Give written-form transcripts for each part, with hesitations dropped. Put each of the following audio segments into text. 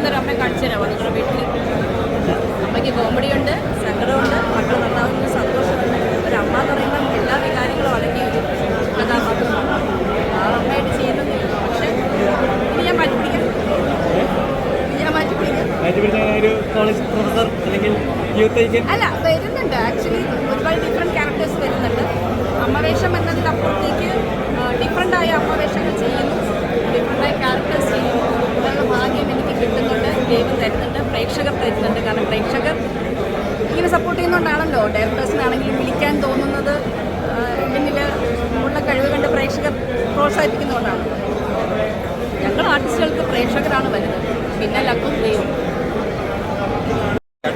എന്നൊരു അമ്മയെ കാണിച്ചു തരാമോ നിങ്ങളുടെ വീട്ടിൽ? അമ്മയ്ക്ക് കോമഡിയുണ്ട്, സങ്കടമുണ്ട്, മക്കൾ നന്നാവുന്ന സന്തോഷമുണ്ട്. ഒരു അമ്മ എന്ന് പറയുമ്പം എല്ലാ വികാരങ്ങളും അടങ്ങിയ ഒരു കഥാപാത്രമാണ്. ആ അമ്മയായിട്ട് ചെയ്യുന്നത്. പക്ഷേ ഇത് ഞാൻ മാറ്റിപ്പിടിക്കാം. അല്ല, വരുന്നുണ്ട്. ആക്ച്വലി ഒരുപാട് ഡിഫറെൻറ്റ് ക്യാരക്ടേഴ്സ് വരുന്നുണ്ട്. അമ്മവേഷം എന്നതിനപ്പുറത്തേക്ക് ഡിഫറെൻ്റായ അമ്മവേഷങ്ങൾ ചെയ്യുന്നു, ഡിഫറെൻ്റായ ക്യാരക്ടേഴ്സ് ചെയ്യുന്നു. അതിനുള്ള ഭാഗ്യം എനിക്ക് കിട്ടുന്നുണ്ട്, ദൈവം തരുന്നുണ്ട്, പ്രേക്ഷകർ തരുന്നുണ്ട്. കാരണം പ്രേക്ഷകർ ഇങ്ങനെ സപ്പോർട്ട് ചെയ്യുന്നതുകൊണ്ടാണല്ലോ ഡയറക്ടേഴ്സിനാണെങ്കിലും വിളിക്കാൻ തോന്നുന്നത്. എന്നിൽ ഉള്ള കഴിവ് കണ്ട് പ്രേക്ഷകർ പ്രോത്സാഹിപ്പിക്കുന്നതുകൊണ്ടാണ്. ഞങ്ങൾ ആർട്ടിസ്റ്റുകൾക്ക് പ്രേക്ഷകരാണ് വരുന്നത്, പിന്നെ ലക്കും ദൈവം.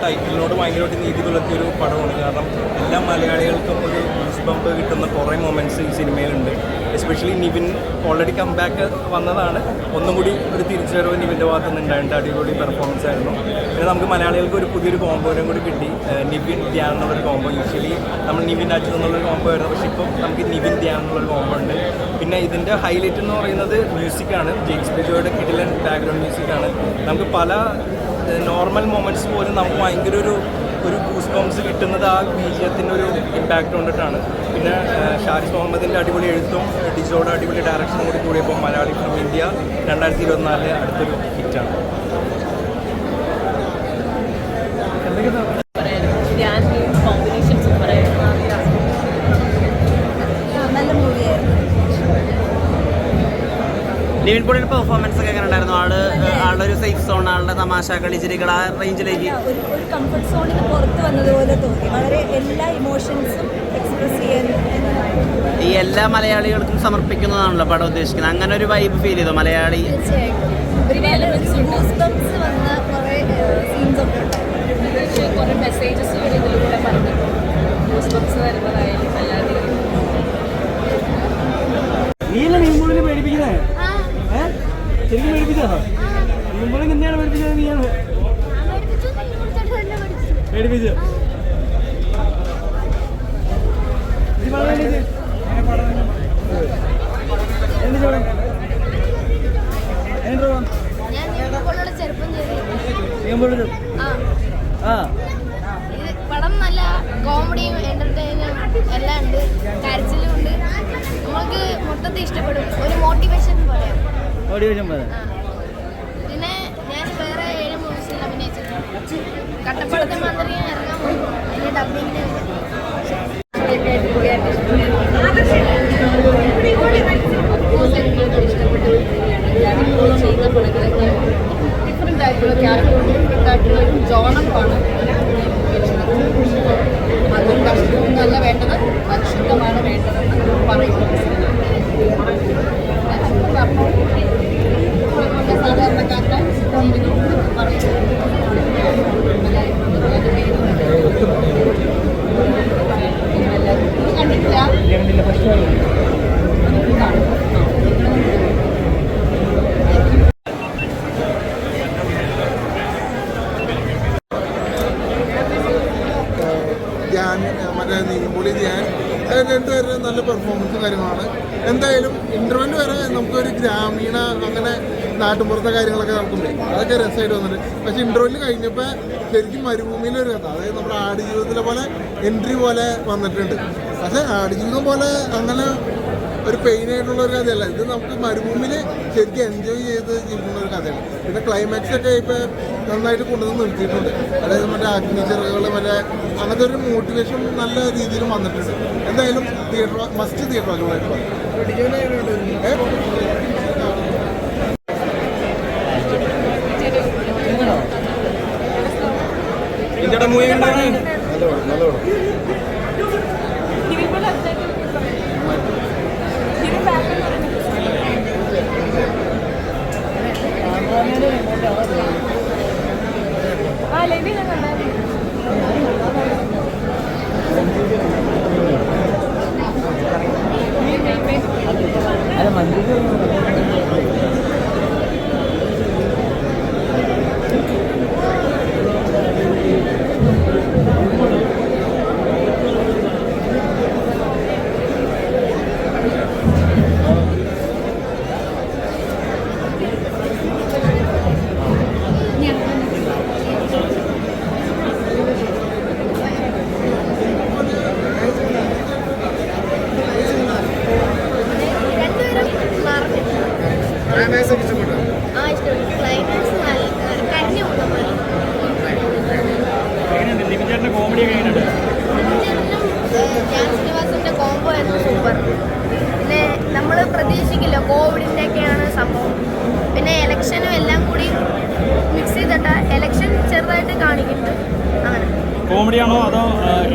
ടൈറ്റിലിനോട് ഭയങ്കരമായിട്ട് നീതി പുലർത്തിയൊരു പടമാണ്. കാരണം എല്ലാ മലയാളികൾക്കും ഒരു ന്യൂസ് ബമ്പ് കിട്ടുന്ന കുറേ മൊമെൻറ്റ്സ് ഈ സിനിമയിലുണ്ട്. എസ്പെഷ്യലി നിവിൻ ഓൾറെഡി കംബാക്ക് വന്നതാണ്. ഒന്നും കൂടി ഒരു തിരിച്ചുവരവ് നിവിൻ്റെ ഭാഗത്ത് നിന്ന് ഉണ്ടായിട്ട് അടിപൊളി പെർഫോമൻസ് ആയിരുന്നു. പിന്നെ നമുക്ക് മലയാളികൾക്ക് ഒരു പുതിയൊരു കോമ്പോനും കൂടി കിട്ടി. നിവിൻ ധ്യാൻ എന്നുള്ളൊരു കോമ്പോ. യൂഷ്വലി നമ്മൾ നിവിൻ അച്ഛൻ എന്നുള്ളൊരു കോമ്പോ ആയിരുന്നു, പക്ഷേ ഇപ്പോൾ നമുക്ക് നിവിൻ ധ്യാൻ എന്നുള്ളൊരു കോമ്പോ ഉണ്ട്. പിന്നെ ഇതിൻ്റെ ഹൈലൈറ്റ് എന്ന് പറയുന്നത് മ്യൂസിക്കാണ്. ജെയിംസ് ബിജോയുടെ കിഡിലൻ ബാക്ക്ഗ്രൗണ്ട് മ്യൂസിക്കാണ്. നമുക്ക് പല നോർമൽ മൊമെൻറ്റ്സ് പോലും നമുക്ക് ഭയങ്കര ഒരു ഗൂസ് ബംസ് കിട്ടുന്നത് ആ ബീജത്തിൻ്റെ ഒരു ഇമ്പാക്റ്റ് കൊണ്ടിട്ടാണ്. പിന്നെ ഷാരിസ് മുഹമ്മദിൻ്റെ അടിപൊളി എഴുത്തും ഡിജോയുടെ അടിപൊളി ഡയറക്ഷനും കൂടി കൂടിയപ്പോൾ മലയാളി ഫിലിം ഇന്ത്യ 2024 അടുത്തൊരു ഹിറ്റാണ്. നിവിൻ പോളിയുടെ പെർഫോമൻസ് ഒക്കെ എങ്ങനെ ഉണ്ടായിരുന്നു? ആളുടെ ഒരു സേഫ് സോൺ, ആളുടെ തമാശ കളിച്ചിരിക്കണ ആ റേഞ്ചിലേക്ക് ഒരു കംഫർട്ട് സോണിന് പുറത്ത് വന്നതുപോലെ തോന്നി. വളരെ എല്ലാ ഇമോഷൻസും എക്സ്പ്രസ് ചെയ്യാൻ ഈ എല്ലാ മലയാളികൾക്കും സമർപ്പിക്കുന്നതാണല്ലോ പടം ഉദ്ദേശിക്കുന്നത്. അങ്ങനെ ഒരു വൈബ് ഫീൽ ചെയ്തോ മലയാളി? തീർച്ചയായിട്ടും വന്ന കുറേ സീൻസ് ഒക്കെ ഉണ്ട്. കുറേ മെസ്സേജസ് ഇതിലൂടെ പറഞ്ഞു വരുന്നതായാലും അല്ലാതെ പേടിപ്പിക്കുന്നേ ശരിക്കും പേടിപ്പിച്ചാണോ? നീമ്പോളിൽ നിന്നെയാണ് പേടിപ്പിച്ചത്? നീയാണ് പേടിപ്പിച്ചത്? പടം നല്ല കോമഡിയും എന്റർടൈനും എല്ലാം ഉണ്ട്, കരച്ചിലും ഉണ്ട്. നമുക്ക് മൊത്തത്തിൽ ഇഷ്ടപ്പെടും. ഒരു മോട്ടിവേഷൻ പറയാം. പിന്നെ ഞാൻ വേറെ 7 മൂവീസിൽ അഭിനയിച്ചിട്ടുണ്ട്. കട്ടപ്പടത്തെ മാതിരി ഇറങ്ങാൻ പോയി. അതിൻ്റെ ഡബിങ്ങിന് ഇഷ്ടപ്പെട്ടു. ഞാനിപ്പോൾ ചെയ്യുന്ന പടങ്ങളൊക്കെ ഡിഫറെൻ്റ് ആയിട്ടുള്ള ക്യാരക്ടർ, ഡിഫറെൻ്റ് ആയിട്ടുള്ള ഒരു ജോണറാണ്. അതും കഷ്ടമൊന്നുമല്ല വേണ്ടത്, പരിശുദ്ധമാണ് വേണ്ടതെന്ന് പറയുന്നത്. സാധാരണക്കാരുടെ ജീവിതം കണ്ടിട്ടില്ല. മറ്റേ നീമ്പോളി ധ്യാൻ രണ്ടുപേരും നല്ല പെർഫോമൻസും കാര്യങ്ങളാണ്. എന്തായാലും ഇൻ്റർവെല് വരെ നമുക്കൊരു ഗ്രാമീണ അങ്ങനെ നാട്ടുമ്പുറത്തെ കാര്യങ്ങളൊക്കെ നമുക്കുണ്ട്, അതൊക്കെ രസമായിട്ട് വന്നിട്ട്. പക്ഷേ ഇൻ്റർവെല് കഴിഞ്ഞപ്പോൾ ശരിക്കും മരുഭൂമിയിലൊരു കഥ, അതായത് നമ്മുടെ ആടുജീവിതത്തിലെ പോലെ എൻട്രി പോലെ വന്നിട്ടുണ്ട്. പക്ഷേ ആടുജീവിതം പോലെ അങ്ങനെ ഒരു പെയിനായിട്ടുള്ള ഒരു കഥയല്ല ഇത്. നമുക്ക് മരുഭൂമിയിൽ ശരിക്കും എൻജോയ് ചെയ്ത് ജീവിക്കുന്ന ഒരു കഥയാണ്. പിന്നെ ക്ലൈമാക്സ് ഒക്കെ ഇപ്പോൾ നന്നായിട്ട് കൊണ്ടുവന്ന് നിർത്തിയിട്ടുണ്ട്. അതായത് മറ്റേ അഗ്നിചിറകുകൾ മറ്റേ അങ്ങനത്തെ ഒരു മോട്ടിവേഷൻ നല്ല രീതിയിൽ വന്നിട്ടുണ്ട്. എന്തായാലും മസ്റ്റ് തിയേറ്റർ വാക്കുകളായിട്ട് ഇന്ത്യയുടെ മൂവി നല്ലോണം ചെറുതായിട്ട് കാണിക്കുന്നുണ്ട്. അങ്ങനെ കോമഡിയാണോ അതോ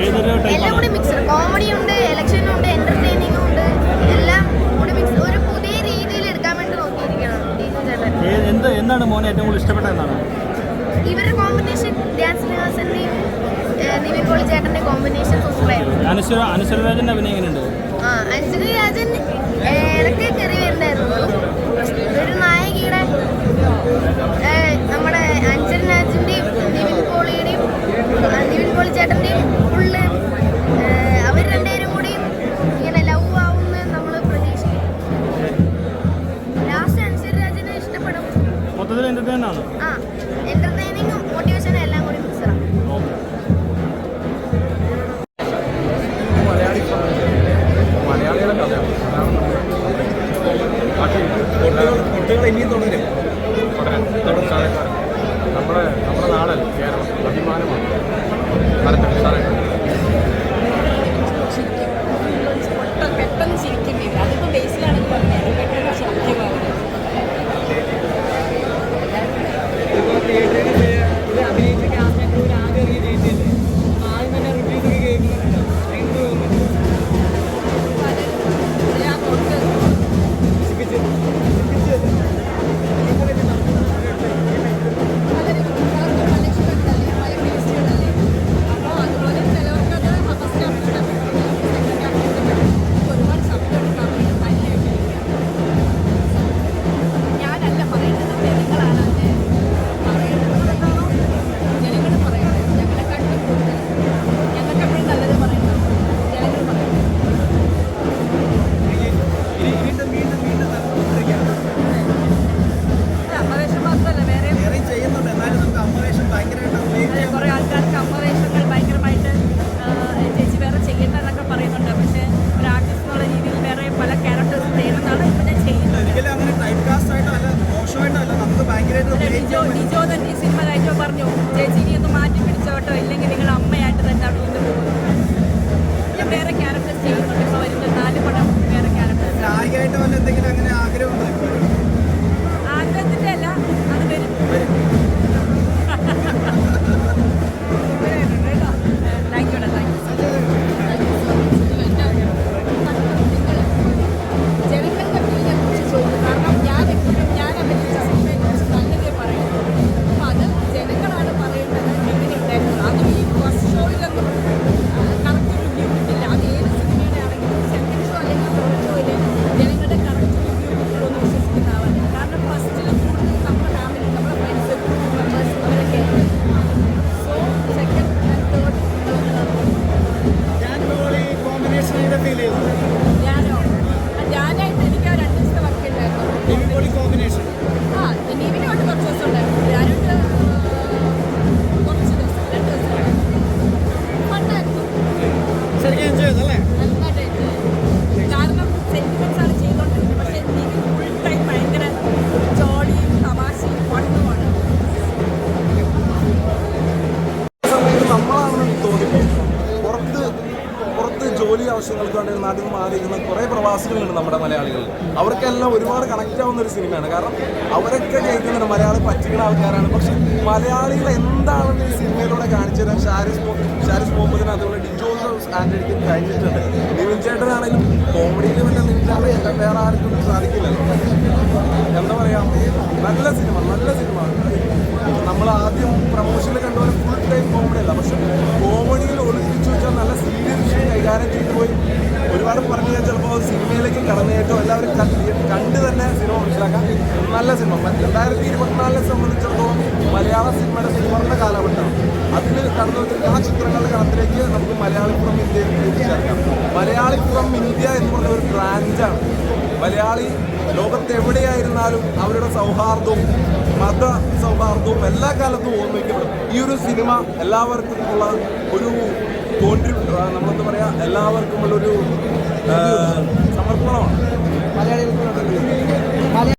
ഏതൊരു എല്ലാം ടൈപ്പാണോ? കൂടി മിക്സ്, കോമഡി ഉണ്ട്, ഇലക്ഷനും ഉണ്ട്, എന്റർടൈനിങ്ങും ഉണ്ട്, എല്ലാം കൂടി മിക്സ്, ഒരു പുതിയ രീതിയിൽ എടുക്കാൻ വേണ്ടി നോക്കിയിരിക്കണം ടീച്ചർ ചേട്ടൻ. എന്താണ് മോനെ ഏറ്റവും കൂടുതൽ ഇഷ്ടപ്പെട്ട എന്താണ്? ഇവരുടെ കോമ്പിനേഷൻ, ഡാൻസ് നിവാസന്റെയും നിവിൻ പോളി ചേട്ടന്റെ കോമ്പിനേഷൻ സൂപ്പറായിരുന്നു. അനശ്വരരാജന്റെ അഭിനയം എങ്ങനെയുണ്ട്? അഞ്ജലി രാജൻ ഇടയ്ക്ക് കയറി വരുന്നുണ്ടായിരുന്നു. ഒരു നായികയുടെ നമ്മുടെ അഞ്ജലി രാജന്റെയും നിവിൻ പോളി ചേട്ടന്റെയും ഫുള്ള് അവർ രണ്ടുപേരും കൂടി ഇങ്ങനെ ലവ് ആവുമെന്ന് നമ്മൾ പ്രതീക്ഷിക്കും. ലാസ്റ്റ് അഞ്ജലി രാജനെ ഇഷ്ടപ്പെടും. മൊത്തത്തിൽ എന്റർടൈൻ ആണ്. എന്റർടൈനിങ്ങും മോട്ടിവേഷനും എല്ലാം കൂടി മിക്സറാണ്. മലയാളികളെ കഥയാണ്. കുട്ടികൾ ഇനിയും തുടരും. നമ്മുടെ നാടല്ല കേരളം, അഭിമാനമാണ്. പെട്ടെന്ന് ചിരിക്കുന്നില്ല. അതിപ്പോ ബേസിലാണെങ്കിൽ പറഞ്ഞത് പെട്ടെന്ന് ശോഭ്യമാവുന്നത്. ഞാനല്ല പറയുന്നത്, ജനങ്ങളാണ് അതിനെ പറയുന്നത്. ജനങ്ങൾ പറയുന്നത് ഞങ്ങളെക്കാട്ടിലും കൂടുതൽ ഞങ്ങൾക്ക് എപ്പോഴും നല്ലത് പറയുന്നത് ജനങ്ങൾ പറയുന്നത്. അമ്മവേഷം മാത്രമല്ല വേറെ കുറേ ആൾക്കാർക്ക് അമ്മവേഷങ്ങൾ ഭയങ്കരമായിട്ട് ചേച്ചി വേറെ ചെയ്യേണ്ടതെന്നൊക്കെ പറയുന്നുണ്ട്. പക്ഷേ ഒരു ആർട്ടിസ്റ്റ് എന്നുള്ള രീതിയിൽ വേറെ പല ക്യാരക്ടേഴ്സ് ചെയ്യുന്നതാണ് ഇപ്പം ഞാൻ ചെയ്യുന്നത്. ഡിജോ തന്നെ ഈ സിനിമ കഴിഞ്ഞോ പറഞ്ഞു, ചേച്ചി ഇനി ഒന്ന് മാറ്റി പിടിച്ചോട്ടോ, ഇല്ലെങ്കിൽ നിങ്ങൾ അമ്മയായിട്ട് തന്നെ വീണ്ടും പോകും. ഞാൻ വേറെ ക്യാരക്ടേഴ്സ് ചെയ്യുന്നുണ്ട്. ഇപ്പോൾ വരുന്ന 4 പടം വേറെ ക്യാരക്ടേഴ്സ്. ആഗ്രഹത്തിൻ്റെ അല്ല, അത് വരും. Thank you. ജനങ്ങളുടെ ഒപ്പീനിയനെ കുറിച്ച് ചോദിക്കും. കാരണം ഞാൻ അഭിനയിച്ച സിനിമയെക്കുറിച്ച് നല്ലതേ പറയുന്നു. അപ്പം അത് ജനങ്ങളാണ് പറയേണ്ടത്. എങ്ങനെയുണ്ടായിരുന്നു അത് ഈ ഫസ്റ്റ് ഷോയിലൊന്നും കറക്റ്റ് റിവ്യൂ കിട്ടില്ല. അത് ഏത് സിനിമയുടെ ആണെങ്കിലും സെക്കൻഡ് ഷോ അല്ലെങ്കിൽ തേർഡ് ഷോയിൽ ജനങ്ങളുടെ കറക്റ്റ് റിവ്യൂ കിട്ടുമെന്ന് വിശ്വസിക്കുന്ന ആളാണ്. കാരണം ഫസ്റ്റിൽ കൂടുതൽ നമ്മുടെ ഫാമിലി, നമ്മുടെ ഫ്രണ്ട്സ്, മെമ്പേഴ്സ് അവരൊക്കെ. സോ സെക്കൻഡ് ആൻഡ് തേർഡ് ഞാനായിട്ട് എനിക്ക് 2 ദിവസത്തെ വർക്ക് ഉണ്ടായിരുന്നു. നിവിനോട്ട് കുറച്ച് ദിവസം ഉണ്ടായിരുന്നു. ഞാനോട്ട് കുറച്ച് ദിവസം 2 ദിവസം ഫണ്ടായിരുന്നു. നന്നായിട്ട് കാരണം സെന്റിമെന്റ്സ് ആണ് ചെയ്തുകൊണ്ടിരുന്നത്. പക്ഷേ നിവിൻ ഫുൾ ടൈം ഭയങ്കര ജോളിയും തമാശയും ഫണ്ണുമാണ്. നമ്മളാണെന്ന് തോന്നിപ്പോൾ പുറത്ത് ജോലി ആവശ്യങ്ങൾക്ക് വേണ്ടി നാട്ടിൽ നിന്ന് മാറിയിരിക്കുന്ന കുറേ പ്രവാസികളുണ്ട് നമ്മുടെ മലയാളികൾ. അവർക്കെല്ലാം ഒരുപാട് കണക്റ്റ് ആവുന്ന ഒരു സിനിമയാണ്. കാരണം അവരൊക്കെ കേൾക്കുന്നുണ്ട് മലയാളം പറ്റിക്കുന്ന ആൾക്കാരാണ്. പക്ഷെ മലയാളികൾ എന്താണെന്ന് ഈ സിനിമയിലൂടെ കാണിച്ചു തരാൻ ഷാരിസ് മുഹമ്മദിന് അതുപോലെ ഡിജോ ആന്റണിക്ക് കഴിഞ്ഞിട്ടുണ്ട്. നിവിൻ ചേട്ടനാണെങ്കിലും കോമഡിയിൽ വല്ല നിവിൻ ചേട്ടൻ വേറെ ആർക്കും സാധിക്കില്ലല്ലോ. എന്താ പറയുക, നല്ല സിനിമ. നമ്മൾ ആദ്യം പ്രമോഷനിൽ കണ്ടുപോലെ ഫുൾ ടൈം കോമഡി അല്ല, പക്ഷെ കോമഡിയിൽ ഒളിപ്പിച്ചു വെച്ചാൽ നല്ല സീരിയസ് ഇഷ്യൂ കൈകാര്യം ചെയ്തു പോയി. ഒരുപാട് പറഞ്ഞു കഴിഞ്ഞാൽ ചിലപ്പോൾ സിനിമയിലേക്ക് കടന്നേറ്റോ എല്ലാവരും കണ്ട് തന്നെ സിനിമ മനസ്സിലാക്കാം. നല്ല സിനിമ 2024 സംബന്ധിച്ചിടത്തോളം മലയാള സിനിമയുടെ സുവർണ്ണ കാലഘട്ടമാണ്. അതിൽ കടന്നു വെച്ചിരിക്കുന്ന ആ ചിത്രങ്ങളുടെ കണത്തിലേക്ക് നമുക്ക് മലയാളിപ്പുറം ഇന്ത്യയിൽ എത്തിച്ചേർക്കാം. മലയാളിപ്പുറം ഇന്ത്യ എന്ന് പറഞ്ഞ ഒരു ബ്രാൻഡാണ്. മലയാളി ലോകത്തെവിടെയായിരുന്നാലും അവരുടെ സൗഹാർദ്ദവും മത സൗഹാർദ്ദവും എല്ലാ കാലത്തും ഓർമ്മിക്കപ്പെടും. ഈ ഒരു സിനിമ എല്ലാവർക്കും ഉള്ള ഒരു നമ്മളെന്താ പറയുക, എല്ലാവർക്കും ഉള്ളൊരു സമർപ്പണമാണ്.